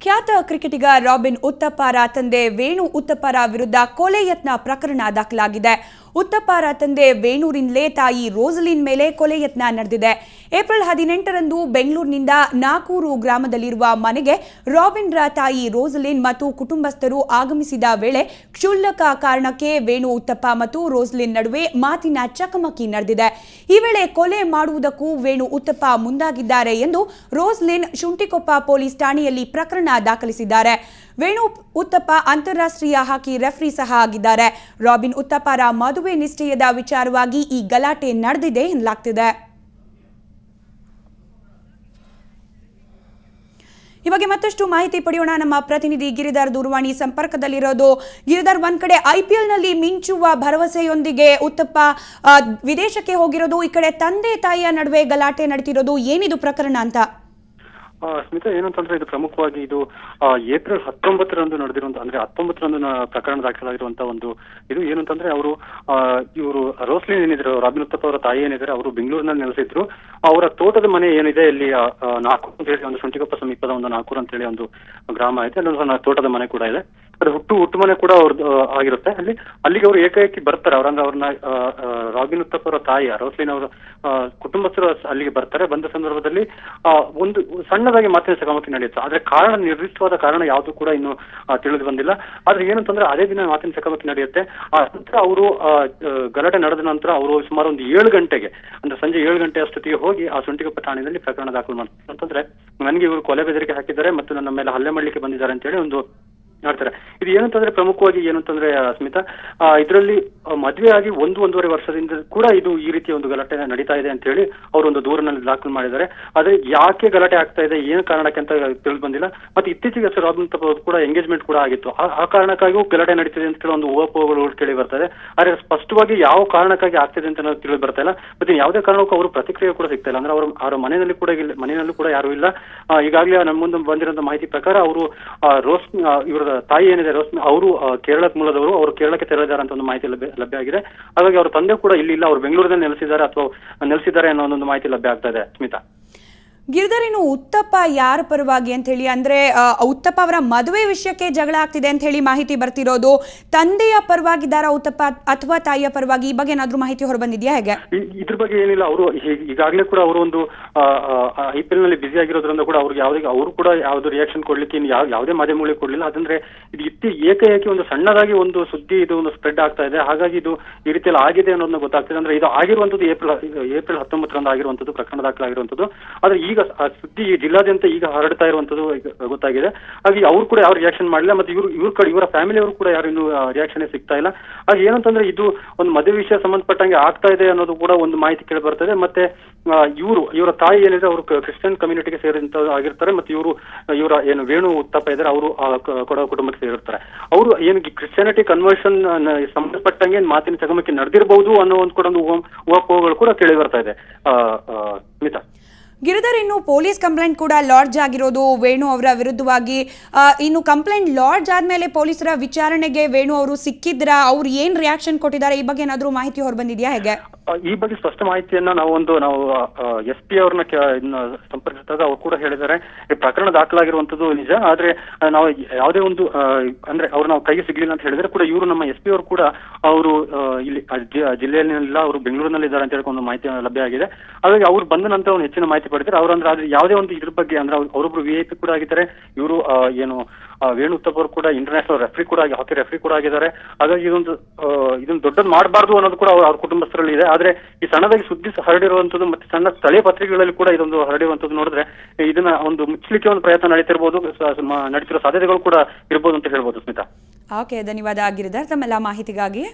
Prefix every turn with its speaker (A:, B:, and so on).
A: ಖ್ಯಾತ ಕ್ರಿಕೆಟಿಗ ರಾಬಿನ್ ಉತ್ತಪ್ಪಾರ ತಂದೆ ವೇಣು ಉತ್ತಪ್ಪಾರ ವಿರುದ್ಧ ಕೊಲೆ ಯತ್ನ ಪ್ರಕರಣ ದಾಖಲಾಗಿದೆ. ಉತ್ತಪ್ಪಾರ ತಂದೆ ವೇಣೂರಿಂದಲೇ ತಾಯಿ ರೋಸಲಿನ್ ಮೇಲೆ ಕೊಲೆ ಯತ್ನ ನಡೆದಿದೆ. ಏಪ್ರಿಲ್ 18ರಂದು ಬೆಂಗಳೂರಿನಿಂದ ನಾಕೂರು ಗ್ರಾಮದಲ್ಲಿರುವ ಮನೆಗೆ ರಾಬಿನ್ರ ತಾಯಿ ರೋಸಲಿನ್ ಮತ್ತು ಕುಟುಂಬಸ್ಥರು ಆಗಮಿಸಿದ ವೇಳೆ ಕ್ಷುಲ್ಲಕ ಕಾರಣಕ್ಕೆ ವೇಣು ಉತ್ತಪ್ಪ ಮತ್ತು ರೋಸಲಿನ್ ನಡುವೆ ಮಾತಿನ ಚಕಮಕಿ ನಡೆದಿದೆ. ಈ ವೇಳೆ ಕೊಲೆ ಮಾಡುವುದಕ್ಕೂ ವೇಣು ಉತ್ತಪ್ಪ ಮುಂದಾಗಿದ್ದಾರೆ ಎಂದು ರೋಸಲಿನ್ ಶುಂಠಿಕೊಪ್ಪ ಪೊಲೀಸ್ ಠಾಣೆಯಲ್ಲಿ ಪ್ರಕರಣ ದಾಖಲಿಸಿದ್ದಾರೆ. ವೇಣು ಉತ್ತಪ್ಪ ಅಂತಾರಾಷ್ಟ್ರೀಯ ಹಾಕಿ ರೆಫ್ರಿ ಸಹ ಆಗಿದ್ದಾರೆ. ರಾಬಿನ್ ಉತ್ತಪ್ಪರ ಮದುವೆ ನಿಶ್ಚಯದ ವಿಚಾರವಾಗಿ ಈ ಗಲಾಟೆ ನಡೆದಿದೆ ಎನ್ನಲಾಗ್ತಿದೆ. ಈ ಬಗ್ಗೆ ಮತ್ತಷ್ಟು ಮಾಹಿತಿ ಪಡೆಯೋಣ. ನಮ್ಮ ಪ್ರತಿನಿಧಿ ಗಿರಿಧರ್ ದೂರವಾಣಿ ಸಂಪರ್ಕದಲ್ಲಿರೋದು. ಗಿರಿಧರ್, ಒಂದ್ ಕಡೆ IPL ನಲ್ಲಿ ಮಿಂಚುವ ಭರವಸೆಯೊಂದಿಗೆ ಉತ್ತಪ್ಪ ವಿದೇಶಕ್ಕೆ ಹೋಗಿರೋದು, ಈ ಕಡೆ ತಂದೆ ತಾಯಿಯ ನಡುವೆ ಗಲಾಟೆ ನಡೀತಿರೋದು, ಏನಿದು ಪ್ರಕರಣ ಅಂತ?
B: ಸ್ಮಿತಾ, ಏನು ಅಂತಂದ್ರೆ ಇದು ಪ್ರಮುಖವಾಗಿ ಇದು ಏಪ್ರಿಲ್ 19ರಂದು ನಡೆದಿರುವಂತ, ಅಂದ್ರೆ 19ರಂದು ಪ್ರಕರಣ ದಾಖಲಾಗಿರುವಂತ ಒಂದು ಇದು ಏನು ಅಂತಂದ್ರೆ ಇವರು ರೋಸ್ಲಿನ್ ಏನಿದ್ರು, ರಾಬಿನ್ ಉತ್ತಪ್ಪ ಅವರ ತಾಯಿ ಏನಿದ್ದಾರೆ, ಅವರು ಬೆಂಗಳೂರಿನಲ್ಲಿ ನೆಲೆಸಿದ್ರು. ಅವರ ತೋಟದ ಮನೆ ಏನಿದೆ ಇಲ್ಲಿ ನಾಲ್ಕು ಅಂತ ಹೇಳಿ ಒಂದು ಶುಂಠಿಕೊಪ್ಪ ಸಮೀಪದ ಒಂದು ನಾಲ್ಕೂರು ಅಂತ ಹೇಳಿ ಒಂದು ಗ್ರಾಮ ಐತೆ, ಅಲ್ಲಿ ತೋಟದ ಮನೆ ಕೂಡ ಇದೆ. ಅದು ಹುಟ್ಟು ಮನೆ ಕೂಡ ಅವ್ರದ್ದು ಆಗಿರುತ್ತೆ. ಅಲ್ಲಿಗೆ ಅವರು ಏಕಾಏಕಿ ಬರ್ತಾರೆ. ಅವ್ರನ್ನ ರಾಬಿನ್ ಉತ್ತಪ್ಪ ಅವರ ತಾಯಿ ರೋಸ್ಲಿನ್ ಅವರ ಕುಟುಂಬಸ್ಥರು ಅಲ್ಲಿಗೆ ಬರ್ತಾರೆ. ಬಂದ ಸಂದರ್ಭದಲ್ಲಿ ಒಂದು ಸಣ್ಣದಾಗಿ ಮಾತಿನ ಚಕಮಕಿ ನಡೆಯುತ್ತೆ. ಆದ್ರೆ ನಿರ್ದಿಷ್ಟವಾದ ಕಾರಣ ಯಾವುದು ಕೂಡ ಇನ್ನು ತಿಳಿದು ಬಂದಿಲ್ಲ. ಆದ್ರೆ ಏನಂತಂದ್ರೆ ಅದೇ ದಿನ ಮಾತಿನ ಚಕಮಕಿ ನಡೆಯುತ್ತೆ. ಆ ನಂತರ ಅವರು ಗಲಾಟೆ ನಡೆದ ನಂತರ ಅವರು ಸುಮಾರು ಒಂದು 7 ಗಂಟೆಗೆ, ಅಂದ್ರೆ ಸಂಜೆ 7 ಗಂಟೆ ಅಷ್ಟೊತ್ತಿಗೆ ಹೋಗಿ ಆ ಶುಂಠಿಕೊಪ್ಪ ಠಾಣೆಯಲ್ಲಿ ಪ್ರಕರಣ ದಾಖಲು ಮಾಡ್ತಾರೆ. ಅಂತಂದ್ರೆ ನನಗೆ ಇವರು ಕೊಲೆ ಬೆದರಿಕೆ ಹಾಕಿದ್ದಾರೆ ಮತ್ತು ನನ್ನ ಮೇಲೆ ಹಲ್ಲೆ ಮಾಡ್ಲಿಕ್ಕೆ ಬಂದಿದ್ದಾರೆ ಅಂತ ಹೇಳಿ ಒಂದು ಮಾಡ್ತಾರೆ. ಇದು ಏನಂತಂದ್ರೆ ಪ್ರಮುಖವಾಗಿ ಏನಂತಂದ್ರೆ ಸ್ಮಿತಾ, ಇದರಲ್ಲಿ ಮದುವೆ ಆಗಿ 1-1.5 ವರ್ಷದಿಂದ ಕೂಡ ಇದು ಈ ರೀತಿಯ ಒಂದು ಗಲಾಟೆ ನಡೀತಾ ಇದೆ ಅಂತ ಹೇಳಿ ಅವರೊಂದು ದೂರಿನಲ್ಲಿ ದಾಖಲು ಮಾಡಿದ್ದಾರೆ. ಆದ್ರೆ ಯಾಕೆ ಗಲಾಟೆ ಆಗ್ತಾ ಇದೆ, ಏನು ಕಾರಣಕ್ಕೆ ಅಂತ ತಿಳಿದು ಬಂದಿಲ್ಲ. ಮತ್ತೆ ಇತ್ತೀಚೆಗೆ ರಾಬಿನ್ ಉತ್ತಪ್ಪ ಕೂಡ ಎಂಗೇಜ್ಮೆಂಟ್ ಕೂಡ ಆಗಿತ್ತು. ಆ ಕಾರಣಕ್ಕಾಗಿಯೂ ಗಲಾಟೆ ನಡೀತಿದೆ ಅಂತ ಹೇಳಿ ಒಂದು ಊಹಾಪೋಹಗಳು ಕೇಳಿ ಬರ್ತಾರೆ. ಆದ್ರೆ ಸ್ಪಷ್ಟವಾಗಿ ಯಾವ ಕಾರಣಕ್ಕಾಗಿ ಆಗ್ತಿದೆ ಅಂತ ತಿಳಿದು ಬರ್ತಾ ಇಲ್ಲ. ಮತ್ತೆ ಯಾವುದೇ ಕಾರಣಕ್ಕೂ ಅವರು ಪ್ರತಿಕ್ರಿಯೆ ಕೂಡ ಸಿಗ್ತಾ ಇಲ್ಲ. ಅಂದ್ರೆ ಅವರ ಮನೆಯಲ್ಲೂ ಕೂಡ ಯಾರು ಇಲ್ಲ. ಈಗಾಗಲೇ ನಮ್ಮ ಮುಂದೆ ಬಂದಿರೋ ಮಾಹಿತಿ ಪ್ರಕಾರ ಅವರು ಇವರ ತಾಯಿ ಏನಿದೆ ರೋಸ್ಮಿನ್, ಅವರು ಕೇರಳ ಮೂಲದವರು, ಅವರು ಕೇರಳಕ್ಕೆ ತೆರಳಿದ್ದಾರೆ ಅಂತ ಒಂದು ಮಾಹಿತಿ ಲಭ್ಯ ಆಗಿದೆ. ಹಾಗಾಗಿ ಅವರ ತಂದೆ ಕೂಡ ಇಲ್ಲಿ ಇಲ್ಲ, ಅವರು ಬೆಂಗಳೂರಿನಲ್ಲಿ ನೆಲೆಸಿದ್ದಾರೆ ಅನ್ನೋ ಒಂದು ಮಾಹಿತಿ ಲಭ್ಯ ಆಗ್ತಾ ಇದೆ. ಸ್ಮಿತಾ,
A: ಗಿರಿಧರ್, ಇನ್ನು ಉತ್ತಪ್ಪ ಯಾರ ಪರವಾಗಿ ಅಂತ ಹೇಳಿ, ಅಂದ್ರೆ ಉತ್ತಪ್ಪ ಅವರ ಮದುವೆ ವಿಷಯಕ್ಕೆ ಜಗಳ ಆಗ್ತಿದೆ ಅಂತ ಹೇಳಿ ಮಾಹಿತಿ ಬರ್ತಿರೋದು, ತಂದೆಯ ಪರವಾಗಿದ್ದಾರ ಉತ್ತಪ್ಪ ಅಥವಾ ತಾಯಿಯ ಪರವಾಗಿ, ಈ ಬಗ್ಗೆ ಏನಾದ್ರೂ ಮಾಹಿತಿ ಹೊರಬಂದಿದ್ಯಾ ಹೇಗೆ?
B: ಇದ್ರ ಬಗ್ಗೆ ಏನಿಲ್ಲ. ಅವರು ಈಗಾಗಲೇ ಕೂಡ ಅವರು ಒಂದು IPL ನಲ್ಲಿ ಬಿಸಿ ಆಗಿರೋದ್ರಿಂದ ಕೂಡ ಅವ್ರಿಗೆ ಅವರು ಕೂಡ ಯಾವ್ದು ರಿಯಾಕ್ಷನ್ ಕೊಡ್ಲಿಕ್ಕೆ ಯಾವುದೇ ಮಾಧ್ಯಮಗಳಿಗೆ ಕೊಡ್ಲಿಲ್ಲ. ಅದಂದ್ರೆ ಇದು ಏಕಾಏಕಿ ಒಂದು ಸಣ್ಣದಾಗಿ ಒಂದು ಸುದ್ದಿ ಇದು ಒಂದು ಸ್ಪ್ರೆಡ್ ಆಗ್ತಾ ಇದೆ. ಹಾಗಾಗಿ ಇದು ಈ ರೀತಿಯಲ್ಲಿ ಆಗಿದೆ ಅನ್ನೋದನ್ನ ಗೊತ್ತಾಗ್ತದೆ. ಅಂದ್ರೆ ಇದು ಆಗಿರುವಂತದ್ದು ಏಪ್ರಿಲ್ 19ರಂದು ಆಗಿರುವಂತದ್ದು, ಪ್ರಕರಣ ದಾಖಲಾಗಿರುವಂತದ್ದು. ಆದ್ರೆ ಈಗ ಸುದ್ದಿ ಜಿಲ್ಲಾದ್ಯಂತ ಈಗ ಹರಡ್ತಾ ಇರುವಂತದ್ದು ಗೊತ್ತಾಗಿದೆ. ಹಾಗೆ ಅವ್ರು ಕೂಡ ಯಾವ ರಿಯಾಕ್ಷನ್ ಮಾಡಿಲ್ಲ. ಮತ್ತೆ ಇವರ ಫ್ಯಾಮಿಲಿ ಅವರು ಕೂಡ ಯಾರು ಇನ್ನು ರಿಯಾಕ್ಷನ್ ಸಿಗ್ತಾ ಇಲ್ಲ. ಹಾಗೆ ಏನಂತಂದ್ರೆ ಇದು ಒಂದು ಮದುವೆ ವಿಷಯ ಸಂಬಂಧಪಟ್ಟಂಗೆ ಆಗ್ತಾ ಇದೆ ಅನ್ನೋದು ಕೂಡ ಒಂದು ಮಾಹಿತಿ ಕೇಳಿ ಬರ್ತದೆ. ಮತ್ತೆ ಇವರ ತಾಯಿ ಏನಿದೆ, ಅವರು ಕ್ರಿಶ್ಚಿಯನ್ ಕಮ್ಯುನಿಟಿಗೆ ಸೇರಿದಂತ ಆಗಿರ್ತಾರೆ. ಮತ್ತೆ ಇವರ ಏನು ವೇಣು ಉತ್ತಪ್ಪ ಇದ್ದಾರೆ, ಅವರು ಕೊಡ ಕುಟುಂಬಕ್ಕೆ ಸೇರಿರ್ತಾರೆ. ಅವರು ಏನು ಕ್ರಿಶ್ಚಿಯಾನಿಟಿ ಕನ್ವರ್ಷನ್ ಸಂಬಂಧಪಟ್ಟಂಗೆ ಮಾತಿನ ಚಕಮಕಿ ನಡೆದಿರಬಹುದು ಅನ್ನೋ ಒಂದು ಕೂಡ ಒಂದು ಊಹಾಪೋಹಗಳು ಕೂಡ ಕೇಳಿ ಬರ್ತಾ ಇದೆ. ಸ್ಮಿತಾ,
A: ಗಿರಿಧರ್, ಇನ್ನು ಪೊಲೀಸ್ ಕಂಪ್ಲೇಂಟ್ ಕೂಡ ಲಾಡ್ಜ್ ಆಗಿರೋದು ವೇಣು ಅವರ ವಿರುದ್ಧವಾಗಿ. ಇನ್ನು ಕಂಪ್ಲೇಂಟ್ ಲಾಡ್ಜ್ ಆದ್ಮೇಲೆ ಪೊಲೀಸರ ವಿಚಾರಣೆಗೆ ವೇಣು ಅವರು ಸಿಕ್ಕಿದ್ರ, ಅವ್ರು ಏನ್ ರಿಯಾಕ್ಷನ್ ಕೊಟ್ಟಿದ್ದಾರೆ, ಈ ಬಗ್ಗೆ ಏನಾದ್ರೂ ಮಾಹಿತಿ ಹೊರಬಂದಿದ್ಯಾ ಹೇಗೆ?
B: ಈ ಬಗ್ಗೆ ಸ್ಪಷ್ಟ ಮಾಹಿತಿಯನ್ನ ನಾವು SP ಅವ್ರನ್ನ ಸಂಪರ್ಕಿಸಿದಾಗ ಅವ್ರು ಕೂಡ ಹೇಳಿದ್ದಾರೆ, ಈ ಪ್ರಕರಣ ದಾಖಲಾಗಿರುವಂತದ್ದು ನಿಜ. ಆದ್ರೆ ನಾವು ಯಾವುದೇ ಒಂದು ಅಂದ್ರೆ ಅವ್ರು ನಾವು ಕೈಗೆ ಸಿಗ್ಲಿಲ್ಲ ಅಂತ ಹೇಳಿದ್ರೆ ಕೂಡ ಇವರು ನಮ್ಮ SP ಅವರು ಕೂಡ ಅವರು ಇಲ್ಲಿ ಜಿಲ್ಲೆಯಲ್ಲಿಲ್ಲ, ಅವರು ಬೆಂಗಳೂರಿನಲ್ಲಿ ಇದ್ದಾರೆ ಅಂತ ಹೇಳಿ ಒಂದು ಮಾಹಿತಿ ಲಭ್ಯ ಆಗಿದೆ. ಹಾಗಾಗಿ ಅವ್ರು ಬಂದ ನಂತರ ಒಂದು ಹೆಚ್ಚಿನ ಮಾಹಿತಿ ಪಡಿತಾರೆ. ಅವ್ರಂದ್ರೆ ಆದ್ರೆ ಯಾವುದೇ ಒಂದು ಇದ್ರ ಬಗ್ಗೆ ಅಂದ್ರೆ ಅವರೊಬ್ರು VIP ಕೂಡ ಆಗಿದ್ದಾರೆ. ಇವರು ಏನು ವೇಣು ಉತ್ತಪ್ಪ ಅವರು ಕೂಡ ಇಂಟರ್ನ್ಯಾಷನಲ್ ರೆಫ್ರಿ ಕೂಡ ಹಾಕಿ ರೆಫ್ರಿ ಕೂಡ ಆಗಿದ್ದಾರೆ. ಹಾಗಾಗಿ ಇದೊಂದು ದೊಡ್ಡದು ಮಾಡಬಾರ್ದು ಅನ್ನೋದು ಕೂಡ ಅವ್ರ ಕುಟುಂಬಸ್ಥರಲ್ಲಿ ಇದೆ. ಆದ್ರೆ ಈ ಸಣ್ಣದಾಗಿ ಸುದ್ದಿ ಹರಡಿರುವಂತದ್ದು ಮತ್ತೆ ಸಣ್ಣ ಸ್ಥಳೀಯ ಪತ್ರಿಕೆಗಳಲ್ಲಿ ಕೂಡ ಇದೊಂದು ಹರಡಿರುವಂತದ್ದು ನೋಡಿದ್ರೆ ಇದನ್ನ ಒಂದು ಮುಚ್ಚಲಿಕ್ಕೆ ಒಂದು ಪ್ರಯತ್ನ ನಡೀತಿರ್ಬೋದು, ನಡೀತಿರೋ ಸಾಧ್ಯತೆಗಳು ಕೂಡ ಇರ್ಬೋದು ಅಂತ ಹೇಳ್ಬೋದು. ಸ್ಮಿತಾ,
A: ಓಕೆ, ಧನ್ಯವಾದ ಗಿರಿಧರ್ ತಮ್ಮೆಲ್ಲ ಮಾಹಿತಿಗಾಗಿ.